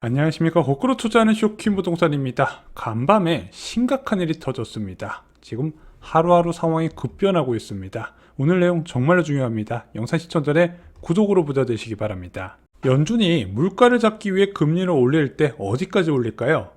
안녕하십니까. 거꾸로 투자하는 쇼킹 부동산입니다. 간밤에 심각한 일이 터졌습니다. 지금 하루하루 상황이 급변하고 있습니다. 오늘 내용 정말로 중요합니다. 영상 시청 전에 구독으로 부자 되시기 바랍니다. 연준이 물가를 잡기 위해 금리를 올릴 때 어디까지 올릴까요?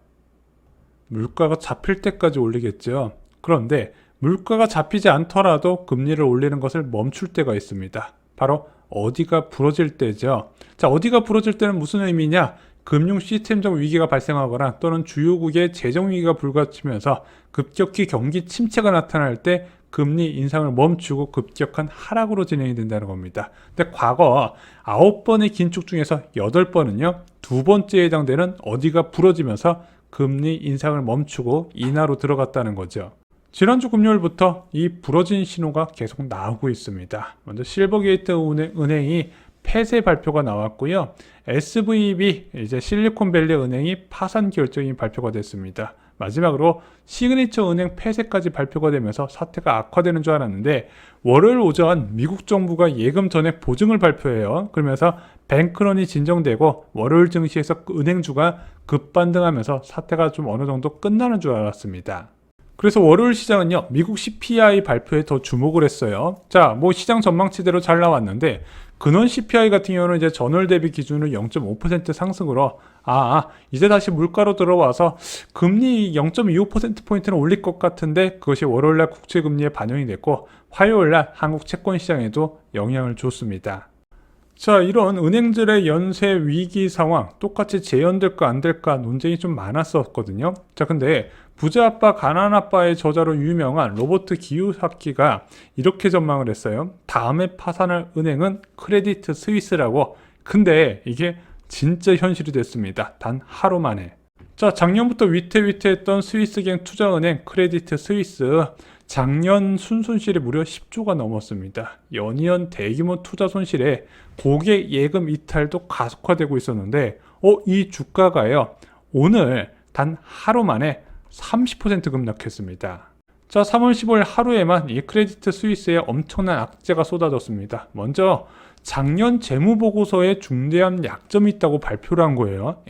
물가가 잡힐 때까지 올리겠죠. 그런데 물가가 잡히지 않더라도 금리를 올리는 것을 멈출 때가 있습니다. 바로 어디가 부러질 때죠. 자, 어디가 부러질 때는 무슨 의미냐? 금융 시스템적 위기가 발생하거나 또는 주요국의 재정 위기가 불거지면서 급격히 경기 침체가 나타날 때 금리 인상을 멈추고 급격한 하락으로 진행이 된다는 겁니다. 근데 과거 9번의 긴축 중에서 8번은요, 두 번째에 해당되는 어디가 부러지면서 금리 인상을 멈추고 인하로 들어갔다는 거죠. 지난주 금요일부터 이 부러진 신호가 계속 나오고 있습니다. 먼저 실버게이트 은행이 폐쇄 발표가 나왔고요. SVB, 이제 실리콘밸리 은행이 파산 결정이 발표가 됐습니다. 마지막으로 시그니처 은행 폐쇄까지 발표가 되면서 사태가 악화되는 줄 알았는데, 월요일 오전 미국 정부가 예금 전액 보증을 발표해요. 그러면서 뱅크런이 진정되고 월요일 증시에서 은행주가 급반등하면서 사태가 좀 어느 정도 끝나는 줄 알았습니다. 그래서 월요일 시장은요, 미국 CPI 발표에 더 주목을 했어요. 자, 시장 전망치대로 잘 나왔는데, 근원 CPI 같은 경우는 이제 전월 대비 기준으로 0.5% 상승으로, 이제 다시 물가로 들어와서 금리 0.25%포인트는 올릴 것 같은데, 그것이 월요일날 국채금리에 반영이 됐고, 화요일날 한국 채권 시장에도 영향을 줬습니다. 자, 이런 은행들의 연쇄 위기 상황, 똑같이 재현될까 안 될까 논쟁이 좀 많았었거든요. 자, 근데 부자 아빠 가난 아빠의 저자로 유명한 로버트 기요사키가 이렇게 전망을 했어요. 다음에 파산할 은행은 크레디트 스위스라고. 근데 이게 진짜 현실이 됐습니다. 단 하루 만에. 자, 작년부터 위태위태했던 스위스경 투자은행 크레디트 스위스, 작년 순손실이 무려 10조가 넘었습니다. 연이은 대규모 투자 손실에 고객 예금 이탈도 가속화되고 있었는데, 이 주가가요, 오늘 단 하루 만에 30% 급락했습니다. 자, 3월 15일 하루에만 이 크레디트 스위스에 엄청난 악재가 쏟아졌습니다. 먼저 작년 재무보고서에 중대한 약점이 있다고 발표를 한 거예요.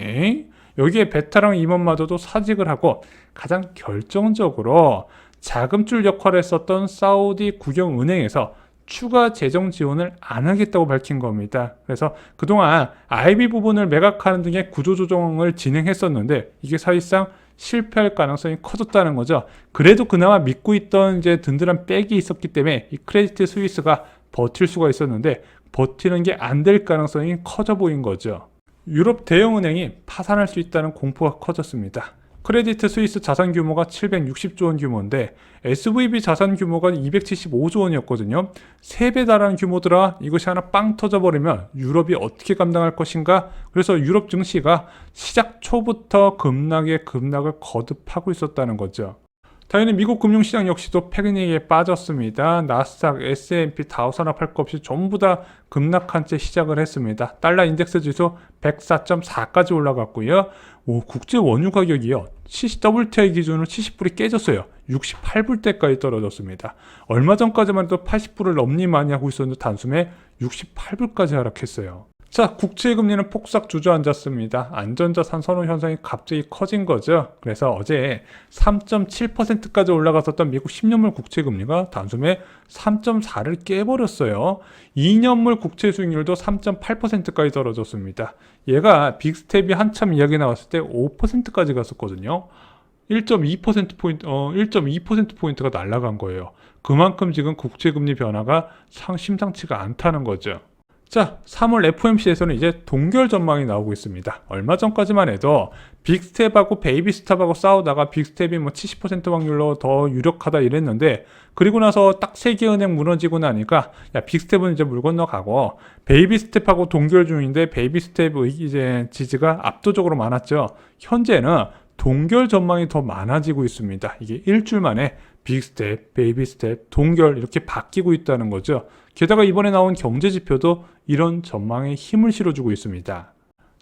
여기에 베테랑 임원마저도 사직을 하고, 가장 결정적으로 자금줄 역할을 했었던 사우디 국영은행에서 추가 재정 지원을 안 하겠다고 밝힌 겁니다. 그래서 그동안 IB 부분을 매각하는 등의 구조조정을 진행했었는데, 이게 사실상 실패할 가능성이 커졌다는 거죠. 그래도 그나마 믿고 있던 이제 든든한 백이 있었기 때문에 이 크레디트 스위스가 버틸 수가 있었는데, 버티는 게 안 될 가능성이 커져 보인 거죠. 유럽 대형은행이 파산할 수 있다는 공포가 커졌습니다. 크레디트 스위스 자산 규모가 760조 원 규모인데 SVB 자산 규모가 275조 원이었거든요. 3배 달하는 규모더라. 이것이 하나 빵 터져버리면 유럽이 어떻게 감당할 것인가? 그래서 유럽 증시가 시작 초부터 급락을 거듭하고 있었다는 거죠. 당연히 미국 금융시장 역시도 패닉에 빠졌습니다. 나스닥, S&P, 다우산업 할 것 없이 전부 다 급락한 채 시작을 했습니다. 달러 인덱스 지수 104.4까지 올라갔고요. 국제 원유 가격이요, WTI 기준으로 70불이 깨졌어요. 68불대까지 떨어졌습니다. 얼마 전까지만 해도 80불을 넘니많이 하고 있었는데 단숨에 68불까지 하락했어요. 자, 국채금리는 폭삭 주저앉았습니다. 안전자산 선호 현상이 갑자기 커진 거죠. 그래서 어제 3.7%까지 올라갔었던 미국 10년물 국채금리가 단숨에 3.4를 깨버렸어요. 2년물 국채 수익률도 3.8%까지 떨어졌습니다. 얘가 빅스텝이 한참 이야기 나왔을 때 5%까지 갔었거든요. 1.2%포인트가 날아간 거예요. 그만큼 지금 국채금리 변화가 심상치가 않다는 거죠. 자, 3월 FOMC에서는 이제 동결 전망이 나오고 있습니다. 얼마 전까지만 해도 빅스텝하고 베이비스텝하고 싸우다가 빅스텝이 70% 확률로 더 유력하다 이랬는데, 그리고 나서 딱 3개 은행 무너지고 나니까 빅스텝은 이제 물 건너가고 베이비스텝하고 동결 중인데 베이비스텝의 이제 지지가 압도적으로 많았죠. 현재는 동결 전망이 더 많아지고 있습니다. 이게 일주일 만에 빅스텝, 베이비스텝, 동결 이렇게 바뀌고 있다는 거죠. 게다가 이번에 나온 경제지표도 이런 전망에 힘을 실어주고 있습니다.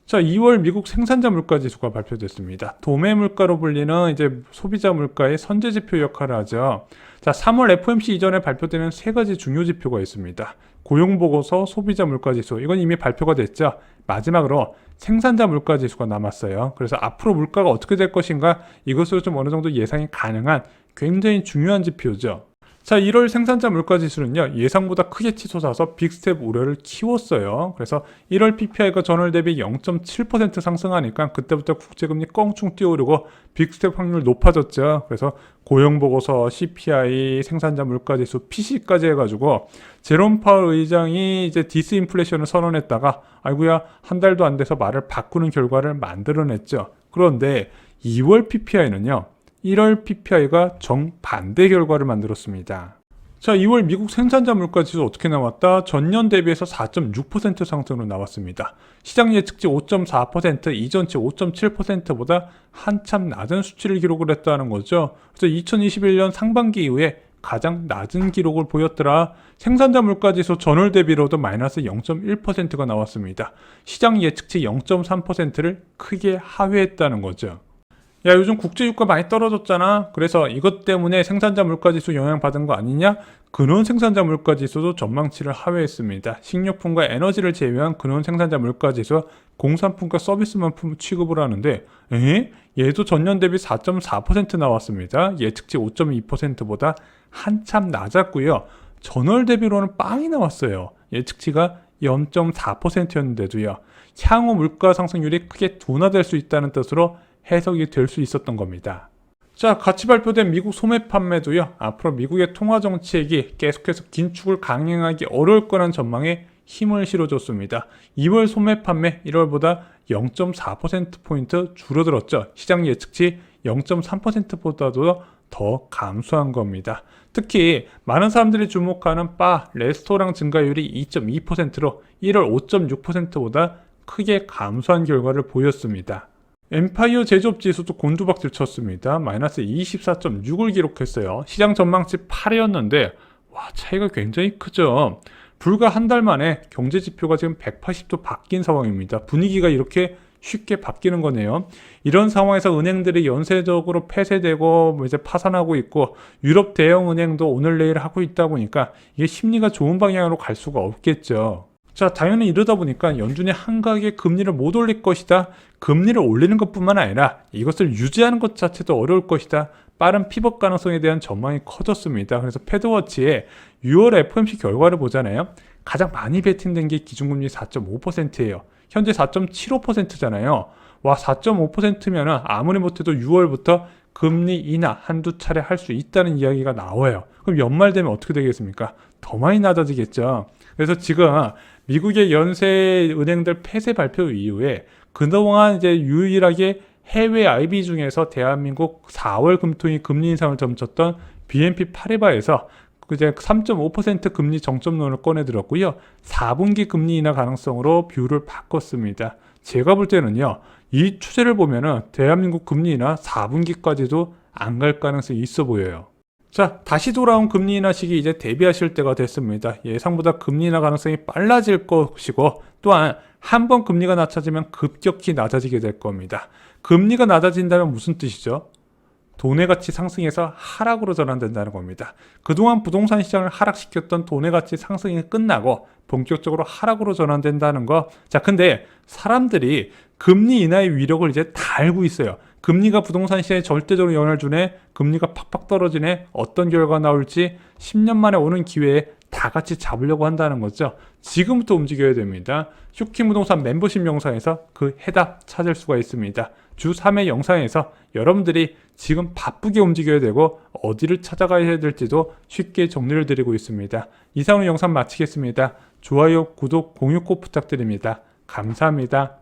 자, 2월 미국 생산자 물가 지수가 발표됐습니다. 도매 물가로 불리는 이제 소비자 물가의 선제지표 역할을 하죠. 자, 3월 FOMC 이전에 발표되는 세 가지 중요 지표가 있습니다. 고용보고서, 소비자 물가지수, 이건 이미 발표가 됐죠. 마지막으로 생산자 물가지수가 남았어요. 그래서 앞으로 물가가 어떻게 될 것인가, 이것으로 좀 어느 정도 예상이 가능한 굉장히 중요한 지표죠. 자, 1월 생산자 물가지수는요, 예상보다 크게 치솟아서 빅스텝 우려를 키웠어요. 그래서 1월 PPI가 전월 대비 0.7% 상승하니까 그때부터 국제금리 껑충 뛰어오르고 빅스텝 확률 높아졌죠. 그래서 고용보고서, CPI, 생산자 물가지수, PC까지 해가지고 제롬 파월 의장이 이제 디스인플레이션을 선언했다가 아이고야 한 달도 안 돼서 말을 바꾸는 결과를 만들어냈죠. 그런데 2월 PPI는요, 1월 PPI가 정반대 결과를 만들었습니다. 자, 2월 미국 생산자 물가지수 어떻게 나왔다? 전년 대비해서 4.6% 상승으로 나왔습니다. 시장 예측치 5.4%, 이전치 5.7%보다 한참 낮은 수치를 기록을 했다는 거죠. 그래서 2021년 상반기 이후에 가장 낮은 기록을 보였더라. 생산자 물가지수 전월 대비로도 마이너스 0.1%가 나왔습니다. 시장 예측치 0.3%를 크게 하회했다는 거죠. 야, 요즘 국제유가 많이 떨어졌잖아. 그래서 이것 때문에 생산자 물가지수 영향받은 거 아니냐? 근원 생산자 물가지수도 전망치를 하회했습니다. 식료품과 에너지를 제외한 근원 생산자 물가지수, 공산품과 서비스만 취급을 하는데 얘도 전년 대비 4.4% 나왔습니다. 예측치 5.2%보다 한참 낮았고요. 전월 대비로는 빵이 나왔어요. 예측치가 0.4%였는데도요. 향후 물가 상승률이 크게 둔화될 수 있다는 뜻으로 해석이 될 수 있었던 겁니다. 자, 같이 발표된 미국 소매 판매도요, 앞으로 미국의 통화 정책이 계속해서 긴축을 강행하기 어려울 거라는 전망에 힘을 실어줬습니다. 2월 소매 판매 1월보다 0.4%포인트 줄어들었죠. 시장 예측치 0.3%보다도 더 감소한 겁니다. 특히 많은 사람들이 주목하는 바, 레스토랑 증가율이 2.2%로 1월 5.6%보다 크게 감소한 결과를 보였습니다. 엠파이어 제조업 지수도 곤두박질 쳤습니다. 마이너스 24.6을 기록했어요. 시장 전망치 8이었는데 와, 차이가 굉장히 크죠. 불과 한 달 만에 경제 지표가 지금 180도 바뀐 상황입니다. 분위기가 이렇게 쉽게 바뀌는 거네요. 이런 상황에서 은행들이 연쇄적으로 폐쇄되고 이제 파산하고 있고 유럽 대형 은행도 오늘 내일 하고 있다 보니까 이게 심리가 좋은 방향으로 갈 수가 없겠죠. 자, 당연히 이러다 보니까 연준이 한가하게 금리를 못 올릴 것이다. 금리를 올리는 것뿐만 아니라 이것을 유지하는 것 자체도 어려울 것이다. 빠른 피벗 가능성에 대한 전망이 커졌습니다. 그래서 패드워치의 6월 FOMC 결과를 보잖아요. 가장 많이 베팅된 게 기준금리 4.5%예요. 현재 4.75%잖아요. 와, 4.5%면은 아무리 못해도 6월부터 금리 인하 한두 차례 할 수 있다는 이야기가 나와요. 그럼 연말 되면 어떻게 되겠습니까? 더 많이 낮아지겠죠. 그래서 지금 미국의 연쇄 은행들 폐쇄 발표 이후에 그동안 이제 유일하게 해외 IB 중에서 대한민국 4월 금토일 금리 인상을 점쳤던 BNP 파리바에서 이제 3.5% 금리 정점론을 꺼내들었고요. 4분기 금리 인하 가능성으로 뷰를 바꿨습니다. 제가 볼 때는요, 이 추세를 보면은 대한민국 금리 인하 4분기까지도 안 갈 가능성이 있어 보여요. 자, 다시 돌아온 금리 인하 시기 이제 대비하실 때가 됐습니다. 예상보다 금리 인하 가능성이 빨라질 것이고 또한 한 번 금리가 낮아지면 급격히 낮아지게 될 겁니다. 금리가 낮아진다면 무슨 뜻이죠? 돈의 가치 상승에서 하락으로 전환된다는 겁니다. 그동안 부동산 시장을 하락시켰던 돈의 가치 상승이 끝나고 본격적으로 하락으로 전환된다는 거. 자, 근데 사람들이 금리 인하의 위력을 이제 다 알고 있어요. 금리가 부동산 시장에 절대적으로 영향을 주네, 금리가 팍팍 떨어지네, 어떤 결과가 나올지 10년 만에 오는 기회에 다 같이 잡으려고 한다는 거죠. 지금부터 움직여야 됩니다. 쇼킹 부동산 멤버십 영상에서 그 해답 찾을 수가 있습니다. 주 3회 영상에서 여러분들이 지금 바쁘게 움직여야 되고 어디를 찾아가야 될지도 쉽게 정리를 드리고 있습니다. 이상으로 영상 마치겠습니다. 좋아요, 구독, 공유 꼭 부탁드립니다. 감사합니다.